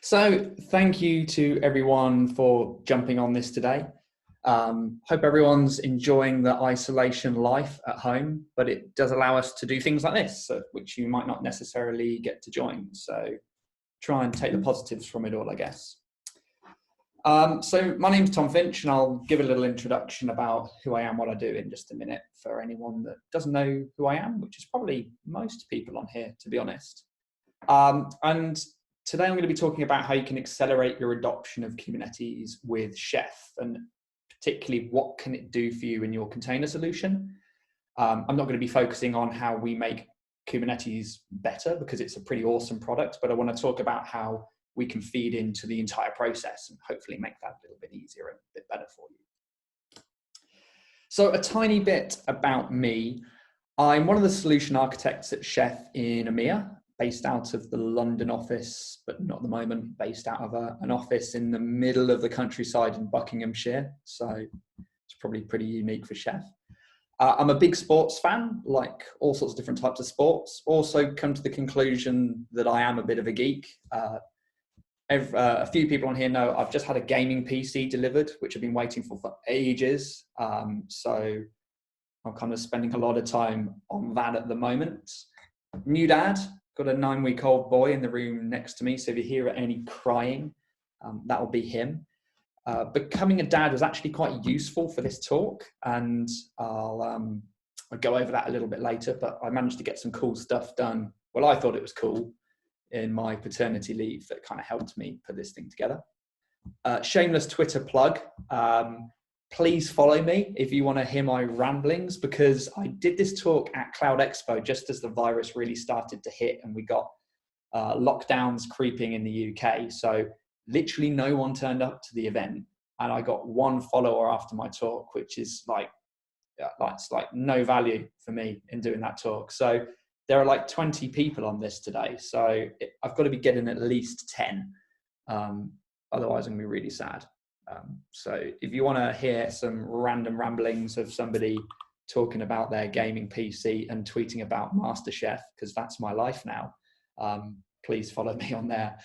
So thank you to everyone for jumping on this today. Hope everyone's enjoying the isolation life at home, but it does allow us to do things like this, which you might not necessarily get to join. So try and take the positives from it all, I guess. So my name's Tom Finch, and I'll give a little introduction about who I am, what I do in just a minute for anyone that doesn't know who I am, which is probably most people on here, to be honest. And today I'm going to be talking about how you can accelerate your adoption of Kubernetes with Chef, and particularly what can it do for you in your container solution. I'm not going to be focusing on how we make Kubernetes better because it's a pretty awesome product, but I want to talk about how we can feed into the entire process and hopefully make that a little bit easier and a bit better for you. So a tiny bit about me. I'm one of the solution architects at Chef in EMEA, based out of the London office, but not at the moment, based out of an office in the middle of the countryside in Buckinghamshire. So it's probably pretty unique for Chef. I'm a big sports fan, like all sorts of different types of sports. Also come to the conclusion that I am a bit of a geek. A few people on here know I've just had a gaming PC delivered, which I've been waiting for ages. So I'm kind of spending a lot of time on that at the moment. New dad, got a 9-week-old boy in the room next to me. So if you hear any crying, that'll be him. Becoming a dad was actually quite useful for this talk, and I'll go over that a little bit later, but I managed to get some cool stuff done. Well, I thought it was cool in my paternity leave that kind of helped me put this thing together. Shameless Twitter plug. Please follow me if you want to hear my ramblings, because I did this talk at Cloud Expo just as the virus really started to hit and we got lockdowns creeping in the UK. So literally no one turned up to the event, and I got one follower after my talk, which is it's like no value for me in doing that talk. So there are like 20 people on this today. So I've got to be getting at least 10. Otherwise I'm going to be really sad. So if you want to hear some random ramblings of somebody talking about their gaming PC and tweeting about MasterChef, because that's my life now, please follow me on there,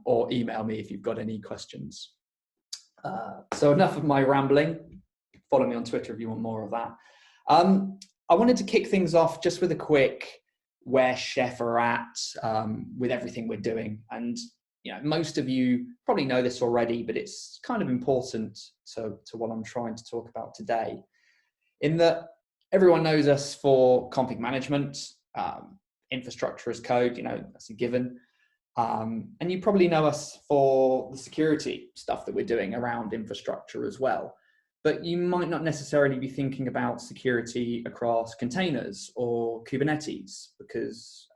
or email me if you've got any questions. So enough of my rambling. Follow me on Twitter if you want more of that. I wanted to kick things off just with a quick where Chef are at with everything we're doing. And most of you probably know this already, but it's kind of important to what I'm trying to talk about today, in that everyone knows us for config management, infrastructure as code, that's a given. And you probably know us for the security stuff that we're doing around infrastructure as well. But you might not necessarily be thinking about security across containers or Kubernetes, because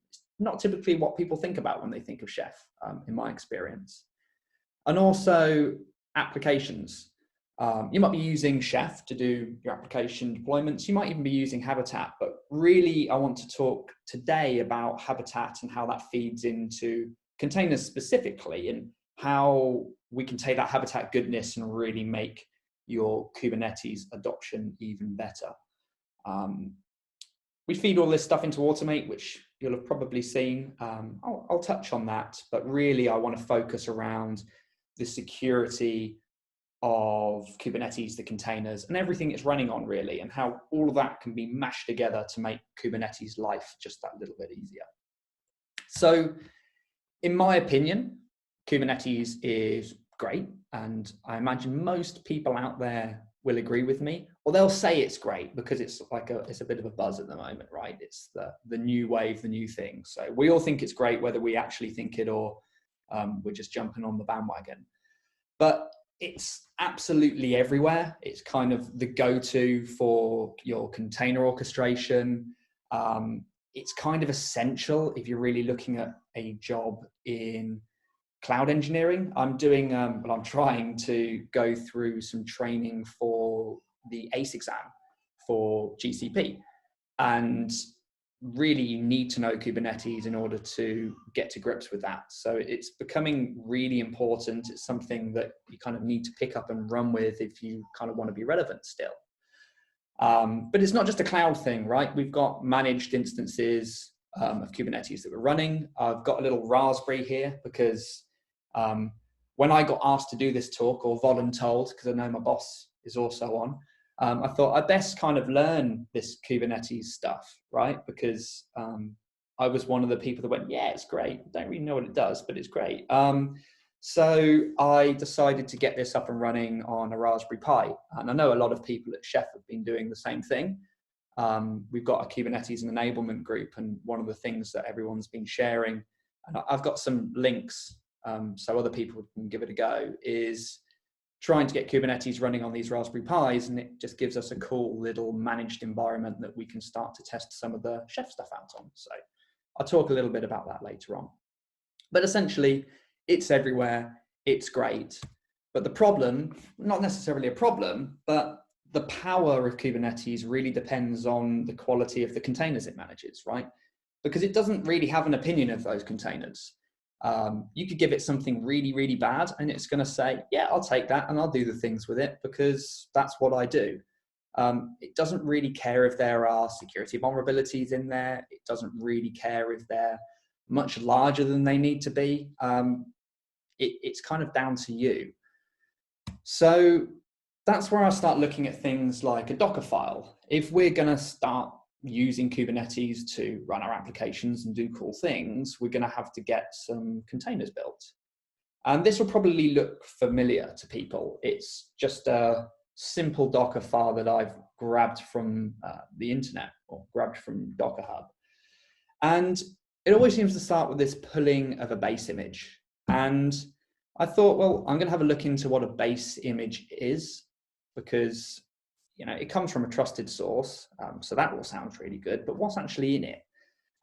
it's not typically what people think about when they think of Chef, in my experience. And also applications. You might be using Chef to do your application deployments. You might even be using Habitat, but really I want to talk today about Habitat and how that feeds into containers specifically, and how we can take that Habitat goodness and really make your Kubernetes adoption even better. We feed all this stuff into Automate, which you'll have probably seen. I'll touch on that, but really I want to focus around the security of Kubernetes, the containers, and everything it's running on really, and how all of that can be mashed together to make Kubernetes life just that little bit easier. So in my opinion, Kubernetes is great, and I imagine most people out there will agree with me, or they'll say it's great because it's a bit of a buzz at the moment, right? It's the new wave, the new thing. So we all think it's great, whether we actually think it or we're just jumping on the bandwagon. But it's absolutely everywhere. It's kind of the go-to for your container orchestration. It's kind of essential if you're really looking at a job in cloud engineering. I'm trying to go through some training for the ACE exam for GCP, and really you need to know Kubernetes in order to get to grips with that. So it's becoming really important. It's something that you kind of need to pick up and run with if you kind of want to be relevant still. But it's not just a cloud thing, right? We've got managed instances of Kubernetes that we're running. I've got a little Raspberry here because When I got asked to do this talk, or voluntold, because I know my boss is also on, I thought I'd best kind of learn this Kubernetes stuff, right? Because I was one of the people that went, yeah, it's great. I don't really know what it does, but it's great. So I decided to get this up and running on a Raspberry Pi. And I know a lot of people at Chef have been doing the same thing. We've got a Kubernetes enablement group, and one of the things that everyone's been sharing, and I've got some links so other people can give it a go, is trying to get Kubernetes running on these Raspberry Pis, and it just gives us a cool little managed environment that we can start to test some of the Chef stuff out on. So I'll talk a little bit about that later on. But essentially, it's everywhere, it's great. But the problem, not necessarily a problem, but the power of Kubernetes really depends on the quality of the containers it manages, right? Because it doesn't really have an opinion of those containers. You could give it something really, really bad, and it's going to say, yeah, I'll take that and I'll do the things with it because that's what I do. It doesn't really care if there are security vulnerabilities in there. It doesn't really care if they're much larger than they need to be. It's kind of down to you. So that's where I start looking at things like a Docker file. If we're going to start using Kubernetes to run our applications and do cool things, we're going to have to get some containers built. And this will probably look familiar to people. It's just a simple Docker file that I've grabbed from the internet, or grabbed from Docker Hub. And it always seems to start with this pulling of a base image. And I thought, well, I'm going to have a look into what a base image is, because it comes from a trusted source, so that all sounds really good, but what's actually in it?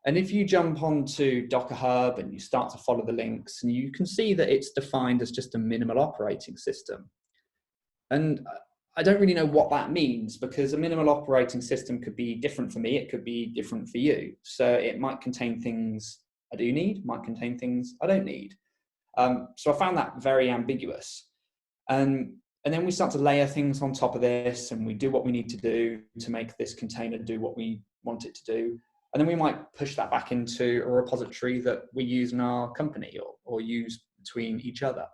And if you jump onto Docker Hub and you start to follow the links, and you can see that it's defined as just a minimal operating system. And I don't really know what that means, because a minimal operating system could be different for me, it could be different for you. So it might contain things I do need, might contain things I don't need. So I found that very ambiguous. And then we start to layer things on top of this, and we do what we need to do to make this container do what we want it to do. And then we might push that back into a repository that we use in our company, or use between each other.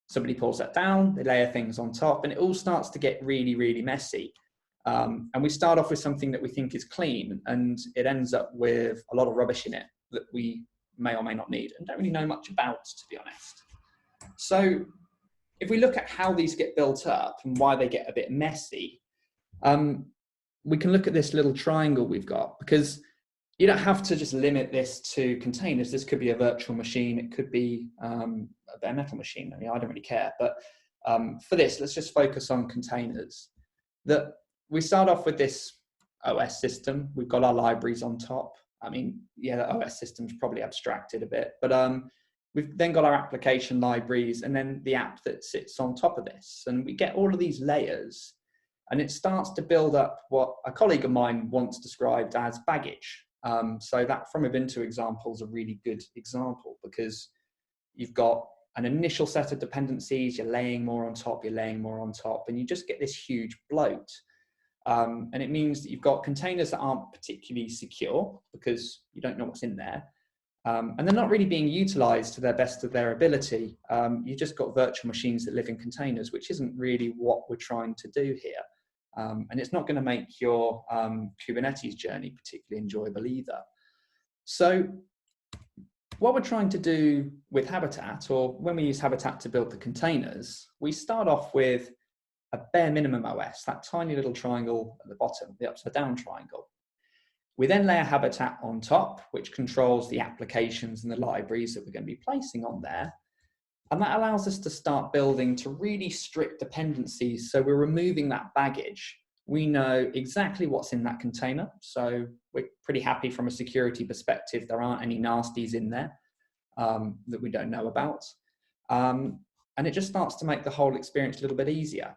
Somebody pulls that down, they layer things on top, and it all starts to get really, really messy. And we start off with something that we think is clean, and it ends up with a lot of rubbish in it that we may or may not need and don't really know much about, to be honest. So if we look at how these get built up and why they get a bit messy, we can look at this little triangle we've got, because you don't have to just limit this to containers. This could be a virtual machine. It could be a bare metal machine. I mean, I don't really care. But for this, let's just focus on containers. That we start off with this OS system. We've got our libraries on top. I mean, yeah, the OS system's probably abstracted a bit, but we've then got our application libraries, and then the app that sits on top of this. And we get all of these layers, and it starts to build up what a colleague of mine once described as baggage. So that from Ubuntu example is a really good example, because you've got an initial set of dependencies, you're laying more on top, and you just get this huge bloat. And it means that you've got containers that aren't particularly secure because you don't know what's in there. And they're not really being utilized to their best of their ability. You've just got virtual machines that live in containers, which isn't really what we're trying to do here. And it's not going to make your Kubernetes journey particularly enjoyable either. So what we're trying to do with Habitat, or when we use Habitat to build the containers, we start off with a bare minimum OS, that tiny little triangle at the bottom, the upside down triangle. We then layer Habitat on top, which controls the applications and the libraries that we're going to be placing on there. And that allows us to start building to really strict dependencies. So we're removing that baggage. We know exactly what's in that container. So we're pretty happy from a security perspective. There aren't any nasties in there that we don't know about. And it just starts to make the whole experience a little bit easier.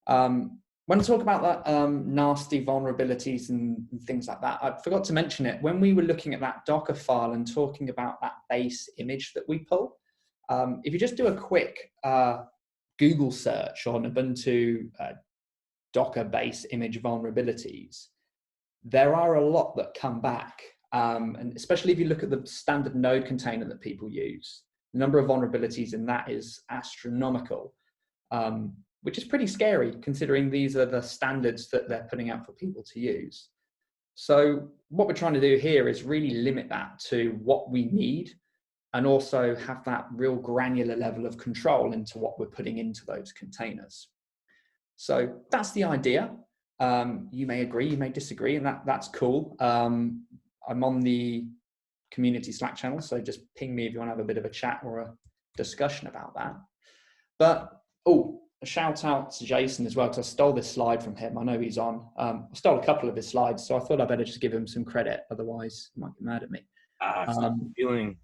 When I talk about that nasty vulnerabilities and things like that, I forgot to mention it. When we were looking at that Docker file and talking about that base image that we pull, if you just do a quick Google search on Ubuntu Docker base image vulnerabilities, there are a lot that come back. And especially if you look at the standard node container that people use, The number of vulnerabilities in that is astronomical, which is pretty scary considering these are the standards that they're putting out for people to use. So what we're trying to do here is really limit that to what we need, and also have that real granular level of control into what we're putting into those containers. So that's the idea. You may agree, you may disagree, and that's cool. I'm on the community Slack channel, so just ping me if you want to have a bit of a chat or a discussion about that. But a shout out to Jason as well, because I stole this slide from him. I know he's on. I stole a couple of his slides, so I thought I'd better just give him some credit. Otherwise, he might get mad at me. Feeling.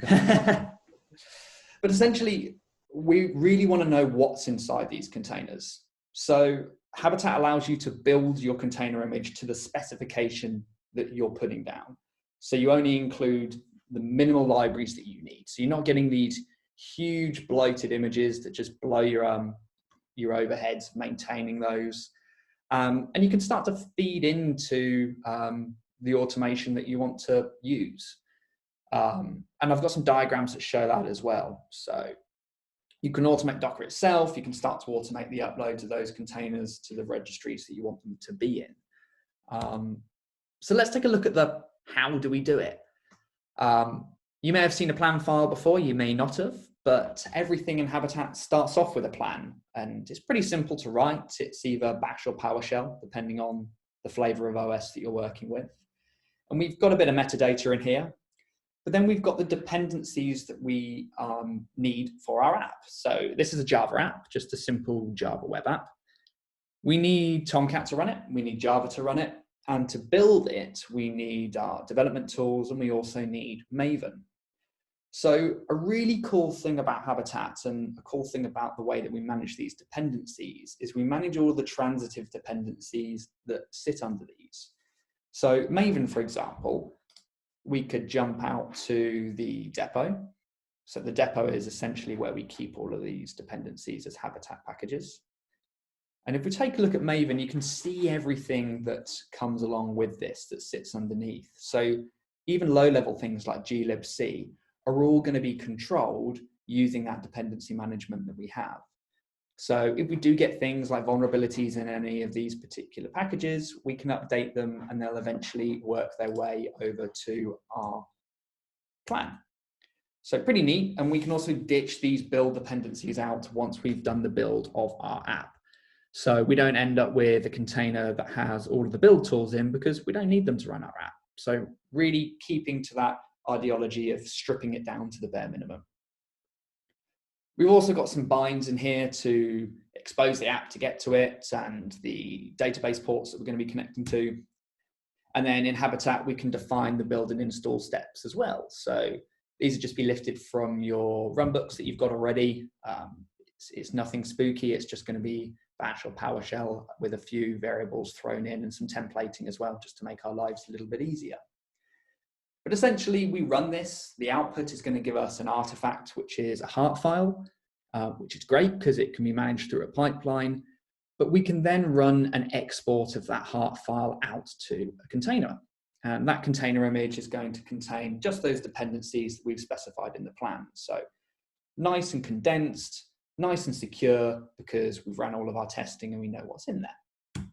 But essentially, we really want to know what's inside these containers. So Habitat allows you to build your container image to the specification that you're putting down. So you only include the minimal libraries that you need. So you're not getting these huge bloated images that just blow your overheads maintaining those. And you can start to feed into the automation that you want to use. And I've got some diagrams that show that as well. So you can automate Docker itself. You can start to automate the upload of those containers to the registries that you want them to be in. So let's take a look at the how do we do it. You may have seen a plan file before, you may not have, but everything in Habitat starts off with a plan, and it's pretty simple to write. It's either Bash or PowerShell, depending on the flavor of OS that you're working with. And we've got a bit of metadata in here. But then we've got the dependencies that we need for our app. So this is a Java app, just a simple Java web app. We need Tomcat to run it. We need Java to run it. And to build it, we need our development tools, and we also need Maven. So a really cool thing about Habitat, and a cool thing about the way that we manage these dependencies, is we manage all of the transitive dependencies that sit under these. So Maven, for example, we could jump out to the depot. So the depot is essentially where we keep all of these dependencies as Habitat packages. And if we take a look at Maven, you can see everything that comes along with this that sits underneath. So even low-level things like glibc are all going to be controlled using that dependency management that we have. So if we do get things like vulnerabilities in any of these particular packages, we can update them and they'll eventually work their way over to our plan. So pretty neat. And we can also ditch these build dependencies out once we've done the build of our app. So we don't end up with a container that has all of the build tools in, because we don't need them to run our app. So really keeping to that ideology of stripping it down to the bare minimum. We've also got some binds in here to expose the app to get to it, and the database ports that we're going to be connecting to. And then in Habitat, we can define the build and install steps as well. So these will just be lifted from your runbooks that you've got already. It's nothing spooky. It's just going to be Bash or PowerShell with a few variables thrown in and some templating as well, just to make our lives a little bit easier. But essentially, we run this. The output is going to give us an artifact, which is a heart file, which is great because it can be managed through a pipeline. But we can then run an export of that heart file out to a container. And that container image is going to contain just those dependencies that we've specified in the plan. So nice and condensed, nice and secure, because we've run all of our testing and we know what's in there.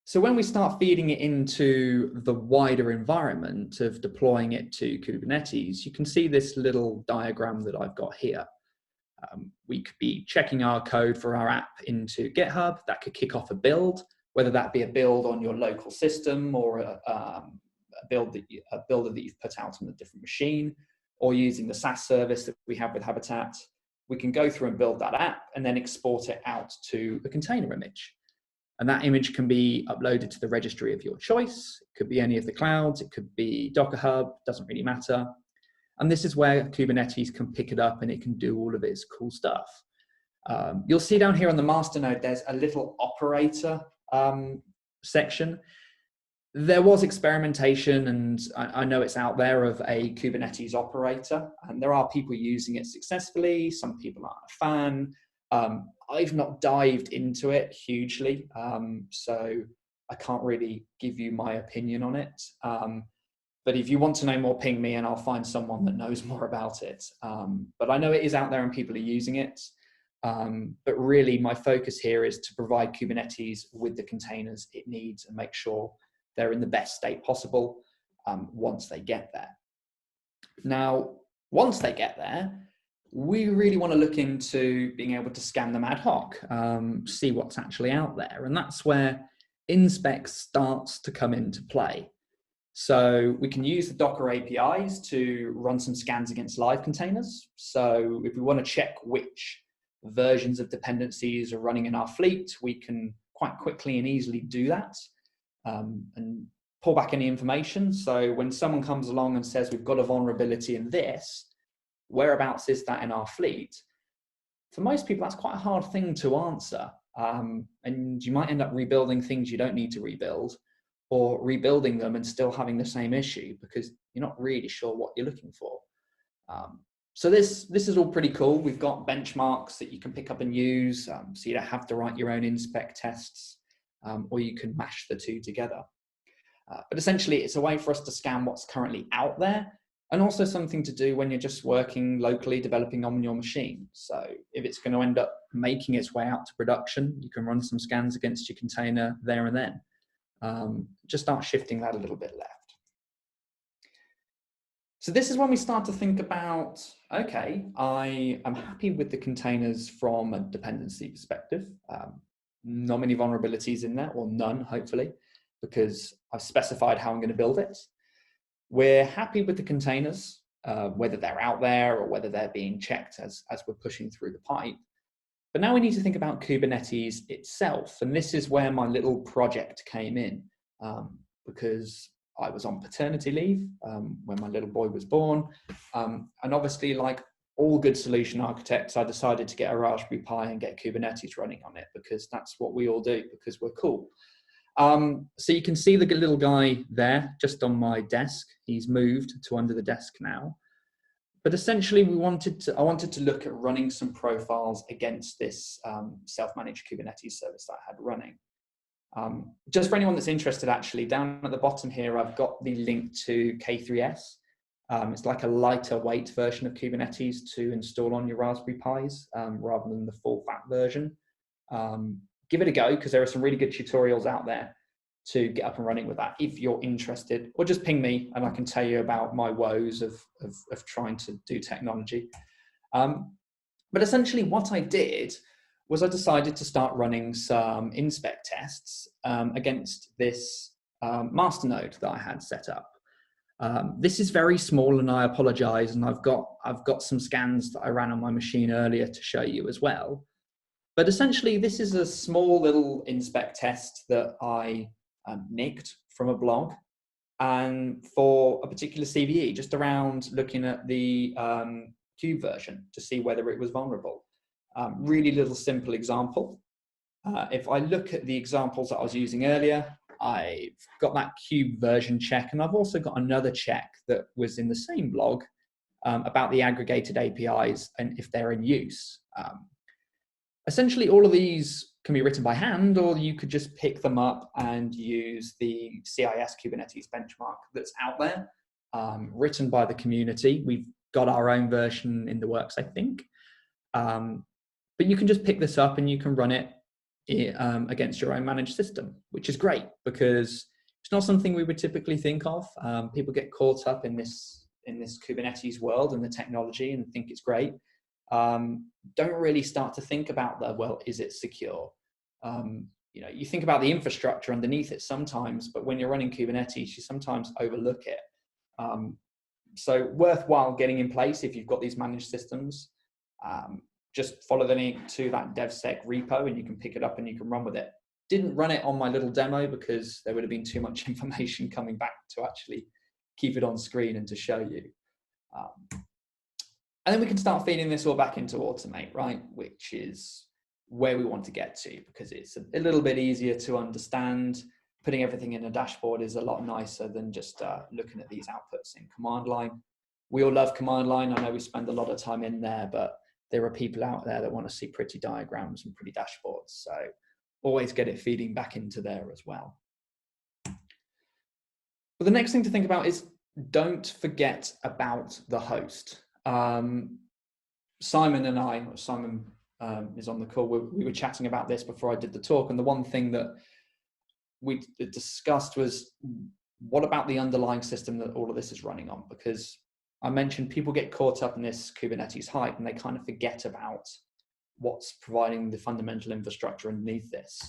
So when we start feeding it into the wider environment of deploying it to Kubernetes, you can see this little diagram that I've got here. We could be checking our code for our app into GitHub. That could kick off a build, whether that be a build on your local system or a builder that you've put out on a different machine, or using the SaaS service that we have with Habitat. We can go through and build that app and then export it out to a container image. And that image can be uploaded to the registry of your choice. It could be any of the clouds. It could be Docker Hub, doesn't really matter. And this is where Kubernetes can pick it up and it can do all of its cool stuff. You'll see down here on the master node, there's a little operator section. There was experimentation, and I know it's out there, of a Kubernetes operator, and there are people using it successfully. Some people aren't a fan. I've not dived into it hugely, so I can't really give you my opinion on it. But if you want to know more, ping me and I'll find someone that knows more about it. But I know it is out there and people are using it. But really my focus here is to provide Kubernetes with the containers it needs and make sure they're in the best state possible once they get there. Now, once they get there, we really want to look into being able to scan them ad hoc, see what's actually out there. And that's where inspect starts to come into play. So we can use the Docker APIs to run some scans against live containers. So if we want to check which versions of dependencies are running in our fleet, we can quite quickly and easily do that and pull back any information. So when someone comes along and says, we've got a vulnerability in this, whereabouts is that in our fleet? For most people, that's quite a hard thing to answer. And you might end up rebuilding things you don't need to rebuild, or rebuilding them and still having the same issue because you're not really sure what you're looking for. So this is all pretty cool. We've got benchmarks that you can pick up and use, so you don't have to write your own inspect tests, or you can mash the two together. But essentially, it's a way for us to scan what's currently out there, and also something to do when you're just working locally, developing on your machine. So if it's going to end up making its way out to production, you can run some scans against your container there and then. Just start shifting that a little bit left. So this is when we start to think about, okay, I am happy with the containers from a dependency perspective. Not many vulnerabilities in there, or none, hopefully, because I've specified how I'm going to build it. We're happy with the containers, whether they're out there or whether they're being checked as we're pushing through the pipe. But now we need to think about Kubernetes itself. And this is where my little project came in, because I was on paternity leave when my little boy was born. And obviously, like all good solution architects, I decided to get a Raspberry Pi and get Kubernetes running on it, because that's what we all do, because we're cool. So you can see the little guy there just on my desk. He's moved to under the desk now. But essentially, I wanted to look at running some profiles against this self-managed Kubernetes service that I had running. Just for anyone that's interested, actually, down at the bottom here, I've got the link to K3S. It's like a lighter weight version of Kubernetes to install on your Raspberry Pis rather than the full fat version. Give it a go, because there are some really good tutorials out there to get up and running with that if you're interested, or just ping me and I can tell you about my woes of trying to do technology. But essentially what I did was I decided to start running some inspect tests against this master node that I had set up. This is very small, and I apologize, and I've got some scans that I ran on my machine earlier to show you as well. But essentially, this is a small little inspect test that I nicked from a blog, and for a particular CVE, just around looking at the Cube version to see whether it was vulnerable. Really little simple example. If I look at the examples that I was using earlier, I've got that Cube version check, and I've also got another check that was in the same blog about the aggregated APIs and if they're in use. Essentially, all of these can be written by hand, or you could just pick them up and use the CIS Kubernetes benchmark that's out there, written by the community. We've got our own version in the works, I think. But you can just pick this up and you can run it against your own managed system, which is great, because it's not something we would typically think of. People get caught up in this Kubernetes world and the technology and think it's great. Don't really start to think about well, is it secure? You think about the infrastructure underneath it sometimes, but when you're running Kubernetes, you sometimes overlook it. So worthwhile getting in place if you've got these managed systems. Just follow the link to that DevSec repo and you can pick it up and you can run with it. Didn't run it on my little demo because there would have been too much information coming back to actually keep it on screen and to show you. And then we can start feeding this all back into Automate, right? Which is where we want to get to, because it's a little bit easier to understand. Putting everything in a dashboard is a lot nicer than just looking at these outputs in command line. We all love command line. I know we spend a lot of time in there, but there are people out there that want to see pretty diagrams and pretty dashboards. So always get it feeding back into there as well. But the next thing to think about is, don't forget about the host. Simon and I, Simon is on the call, we were chatting about this before I did the talk, and the one thing that we discussed was, what about the underlying system that all of this is running on? Because I mentioned people get caught up in this Kubernetes hype and they kind of forget about what's providing the fundamental infrastructure underneath this.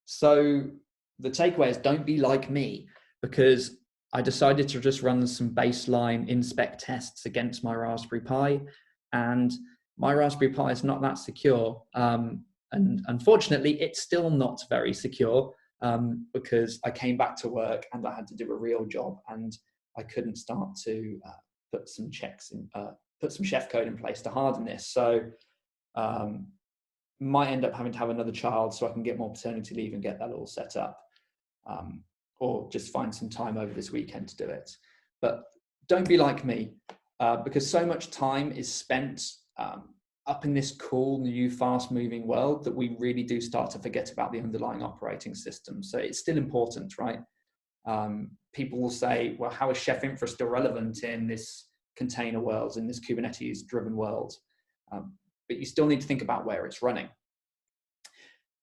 So the takeaway is, don't be like me, because I decided to just run some baseline inspect tests against my Raspberry Pi, and my Raspberry Pi is not that secure. And unfortunately, it's still not very secure, because I came back to work and I had to do a real job, and I couldn't start to put some checks in, put some chef code in place to harden this. So might end up having to have another child so I can get more paternity leave and get that all set up, or just find some time over this weekend to do it. But don't be like me, because so much time is spent up in this cool, new, fast-moving world that we really do start to forget about the underlying operating system. So it's still important, right? People will say, well, how is Chef Infra still relevant in this container world, in this Kubernetes-driven world? But you still need to think about where it's running.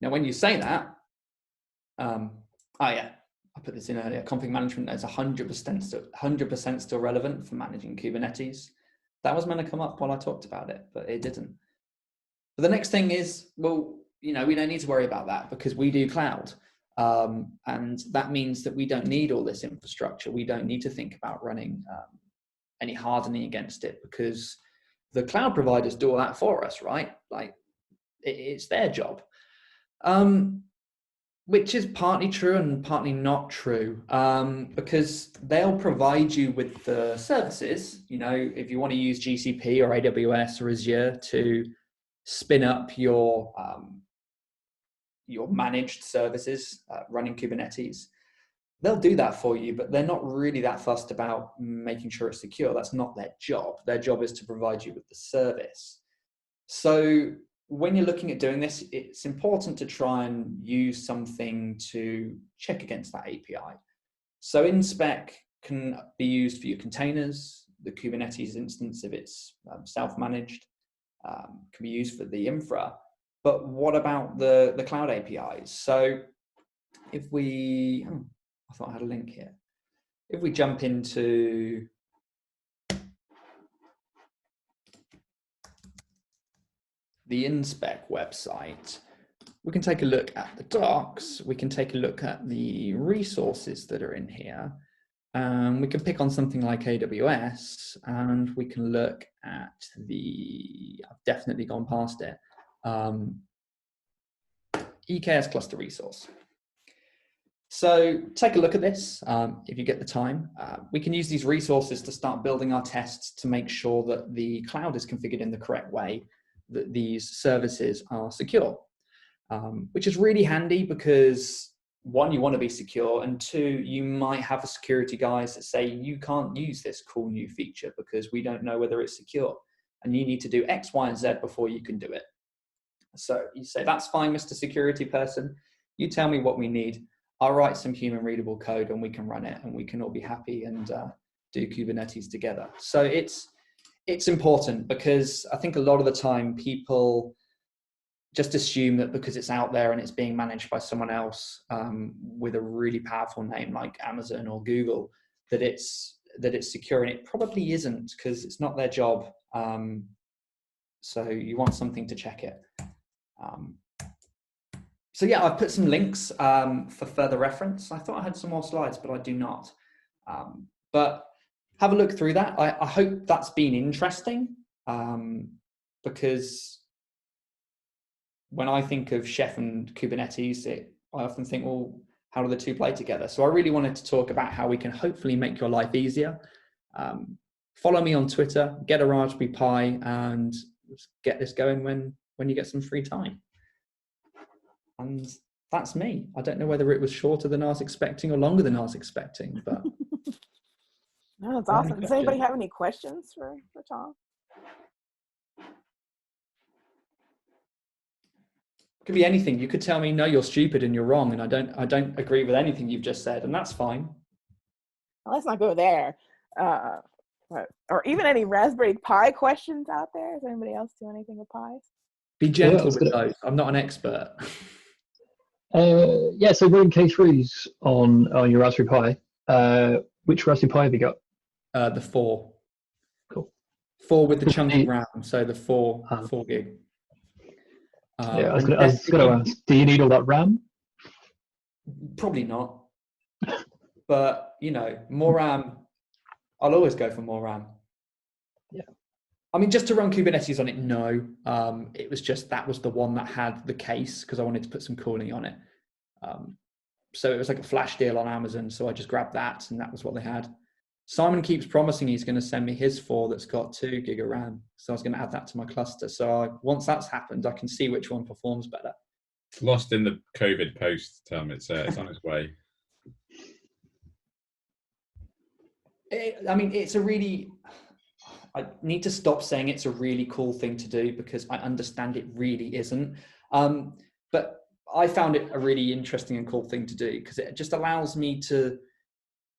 Now, when you say that, oh yeah, I put this in earlier, config management is 100% still relevant for managing Kubernetes. That was meant to come up while I talked about it, but it didn't. But the next thing is, well, we don't need to worry about that because we do cloud. And that means that we don't need all this infrastructure. We don't need to think about running any hardening against it, because the cloud providers do all that for us, right? Like, it's their job. Which is partly true and partly not true, because they'll provide you with the services. If you want to use GCP or AWS or Azure to spin up your managed services running Kubernetes, they'll do that for you, but they're not really that fussed about making sure it's secure. That's not their job. Their job is to provide you with the service. So when you're looking at doing this, it's important to try and use something to check against that API. So inspec can be used for your containers, the Kubernetes instance, if it's self-managed, can be used for the infra. But what about the cloud APIs? So if we, I thought I had a link here. If we jump into the inspec website, we can take a look at the docs. We can take a look at the resources that are in here. We can pick on something like AWS, and we can look at I've definitely gone past it, EKS cluster resource. So take a look at this if you get the time. We can use these resources to start building our tests to make sure that the cloud is configured in the correct way, that these services are secure, which is really handy because, one, you want to be secure, and two, you might have a security guys that say you can't use this cool new feature because we don't know whether it's secure, and you need to do X, Y, and Z before you can do it. So you say, that's fine, Mr. Security Person. You tell me what we need. I'll write some human readable code and we can run it and we can all be happy and do Kubernetes together. So it's important, because I think a lot of the time people just assume that because it's out there and it's being managed by someone else with a really powerful name like Amazon or Google, that it's secure, and it probably isn't, because it's not their job. So you want something to check it. So yeah, I've put some links for further reference. I thought I had some more slides, but I do not. But have a look through that. I hope that's been interesting, because when I think of Chef and Kubernetes, I often think, well, how do the two play together? So I really wanted to talk about how we can hopefully make your life easier. Follow me on Twitter, get a Raspberry Pi, and get this going when you get some free time. And that's me. I don't know whether it was shorter than I was expecting or longer than I was expecting, but. No, that's awesome. Does anybody have any questions for Tom? Could be anything. You could tell me, no, you're stupid and you're wrong, and I don't agree with anything you've just said, and that's fine. Well, let's not go there. Or even any Raspberry Pi questions out there? Does anybody else do anything with pies? Be gentle with those. I'm not an expert. Yeah, so running K3s on your Raspberry Pi. Which Raspberry Pi have you got? The 4. Cool. 4 with the chunky RAM, so the 4 gig. Yeah, I was going to ask, do you need all that RAM? Probably not. But, more RAM, I'll always go for more RAM. Yeah. I mean, just to run Kubernetes on it, no. It was just that was the one that had the case because I wanted to put some cooling on it. So it was like a flash deal on Amazon. So I just grabbed that and that was what they had. Simon keeps promising he's going to send me his 4 that's got 2 gig of RAM. So I was going to add that to my cluster. So once that's happened, I can see which one performs better. It's lost in the COVID post, Tom. It's on its way. I need to stop saying it's a really cool thing to do because I understand it really isn't. But I found it a really interesting and cool thing to do because it just allows me to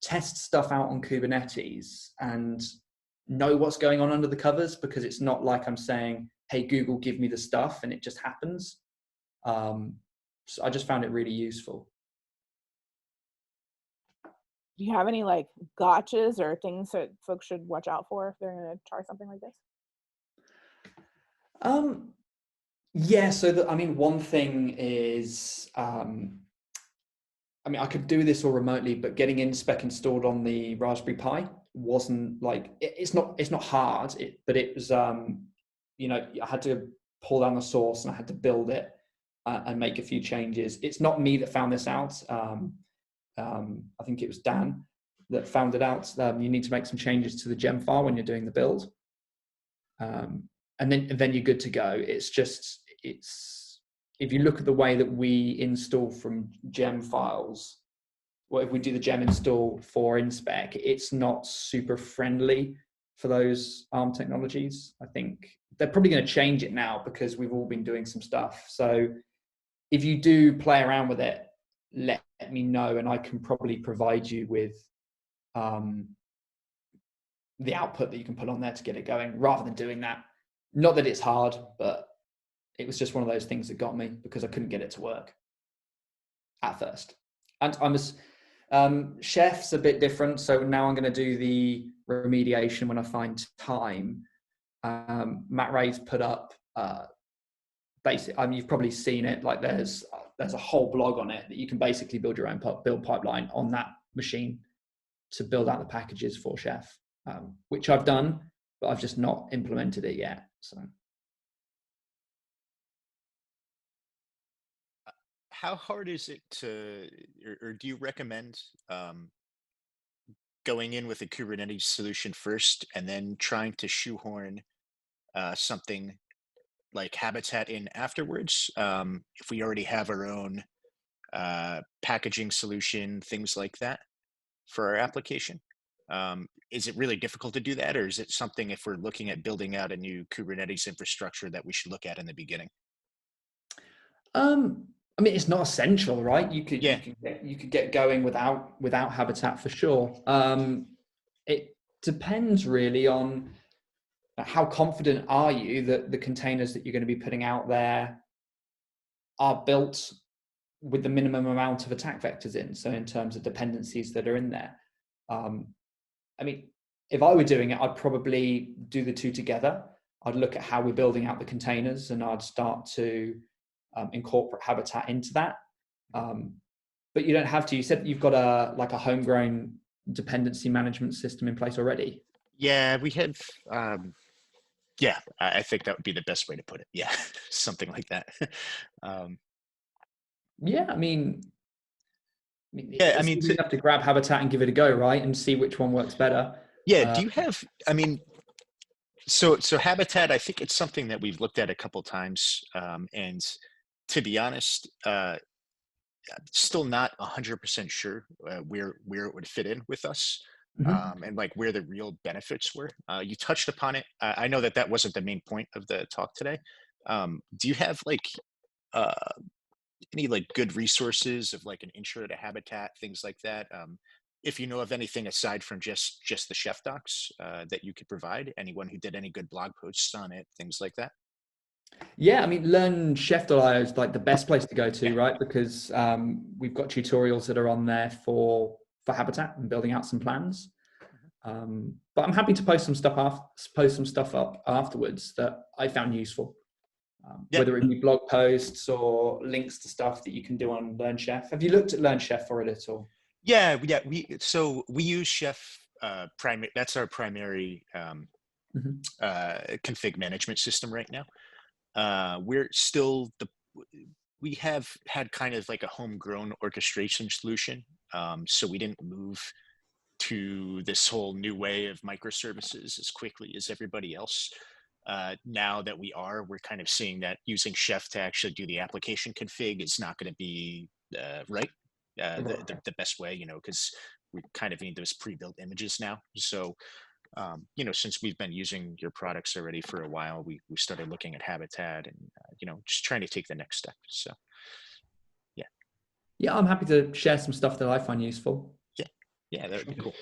test stuff out on Kubernetes and know what's going on under the covers because it's not like I'm saying, hey, Google, give me the stuff and it just happens. So I just found it really useful. Do you have any like gotchas or things that folks should watch out for if they're going to try something like this? Yeah, so one thing is, I could do this all remotely, but getting InSpec installed on the Raspberry Pi wasn't like, it's not hard, but it was, I had to pull down the source and I had to build it and make a few changes. It's not me that found this out. I think it was Dan that found it out. You need to make some changes to the gem file when you're doing the build. And then you're good to go. It's if you look at the way that we install from gem files, or if we do the gem install for InSpec, it's not super friendly for those ARM technologies. I think they're probably going to change it now because we've all been doing some stuff. So if you do play around with it, let me know and I can probably provide you with the output that you can put on there to get it going rather than doing that. Not that it's hard, but it was just one of those things that got me because I couldn't get it to work at first. And Chef's a bit different. So now I'm going to do the remediation when I find time. Matt Ray's put up you've probably seen it, like there's a whole blog on it that you can basically build your own build pipeline on that machine to build out the packages for Chef, which I've done, but I've just not implemented it yet. So, how hard is it or do you recommend going in with a Kubernetes solution first and then trying to shoehorn something like Habitat in afterwards? If we already have our own packaging solution, things like that for our application. Is it really difficult to do that, or is it something if we're looking at building out a new Kubernetes infrastructure that we should look at in the beginning? It's not essential, right? You could get going without Habitat for sure. It depends really on how confident are you that the containers that you're going to be putting out there are built with the minimum amount of attack vectors in. So in terms of dependencies that are in there. If I were doing it, I'd probably do the two together. I'd look at how we're building out the containers and I'd start to incorporate Habitat into that. But you don't have to. You said you've got a homegrown dependency management system in place already. Yeah, we have. I think that would be the best way to put it. Yeah, something like that. You have to grab Habitat and give it a go, right, and see which one works better. Yeah. Do you have? So Habitat, I think it's something that we've looked at a couple times, and to be honest, I'm still not 100% sure where it would fit in with us. Mm-hmm. And like where the real benefits were. You touched upon it. I know that wasn't the main point of the talk today. Do you have any good resources of like an intro to Habitat, things like that? if you know of anything aside from just the chef docs that you could provide, anyone who did any good blog posts on it, things like that. Yeah, I mean, learnchef.io is like the best place to go to, right? Because we've got tutorials that are on there for Habitat and building out some plans. But I'm happy to post some stuff up afterwards that I found useful, whether it be blog posts or links to stuff that you can do on Learn Chef. Have you looked at Learn Chef for it at all? Yeah. We use Chef primary. That's our primary config management system right now. We have had kind of like a homegrown orchestration solution. So we didn't move to this whole new way of microservices as quickly as everybody else. Now that we're kind of seeing that using Chef to actually do the application config is not going to be the best way, because we kind of need those pre-built images now. So, since we've been using your products already for a while, we started looking at Habitat and, just trying to take the next step. So, yeah. Yeah, I'm happy to share some stuff that I find useful. Yeah, that would be cool.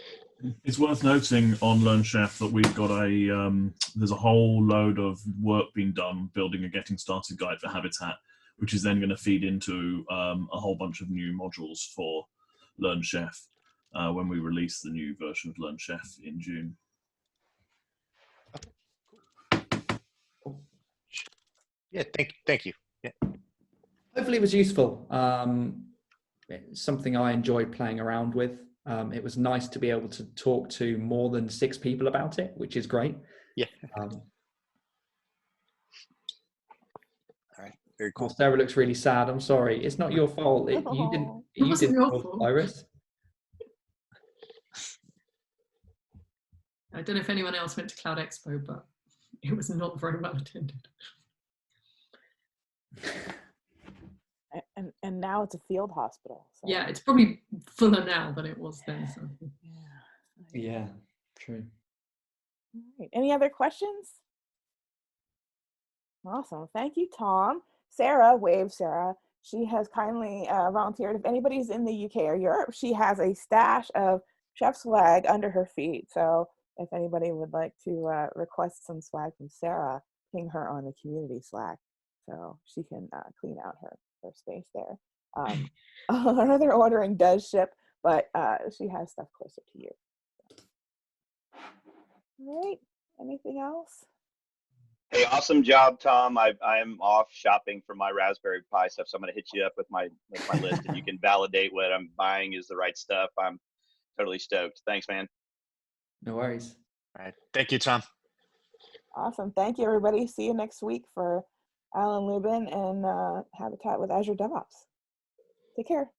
It's worth noting on Learn Chef that we've got there's a whole load of work being done building a getting started guide for Habitat, which is then going to feed into a whole bunch of new modules for Learn Chef when we release the new version of Learn Chef in June. Yeah, thank you. Yeah. Hopefully it was useful. It's something I enjoyed playing around with. It was nice to be able to talk to more than 6 people about it, which is great. Yeah. All right. Very cool. Sarah looks really sad. I'm sorry. It's not your fault. You didn't your cause fault. the virus. I don't know if anyone else went to Cloud Expo, but it was not very well attended. And now it's a field hospital. So. Yeah, it's probably fuller now than it was then. So. Yeah, true. All right. Any other questions? Awesome. Thank you, Tom. Sarah, wave Sarah. She has kindly volunteered. If anybody's in the UK or Europe, she has a stash of chef swag under her feet. So if anybody would like to request some swag from Sarah, ping her on the community Slack so she can clean out her space there. Another ordering does ship, but she has stuff closer to you. All right. Anything else? Hey, awesome job, Tom. I'm off shopping for my Raspberry Pi stuff, so I'm going to hit you up with my list, and you can validate what I'm buying is the right stuff. I'm totally stoked. Thanks, man. No worries. All right. Thank you, Tom. Awesome. Thank you, everybody. See you next week for Alan Lubin and Habitat with Azure DevOps. Take care.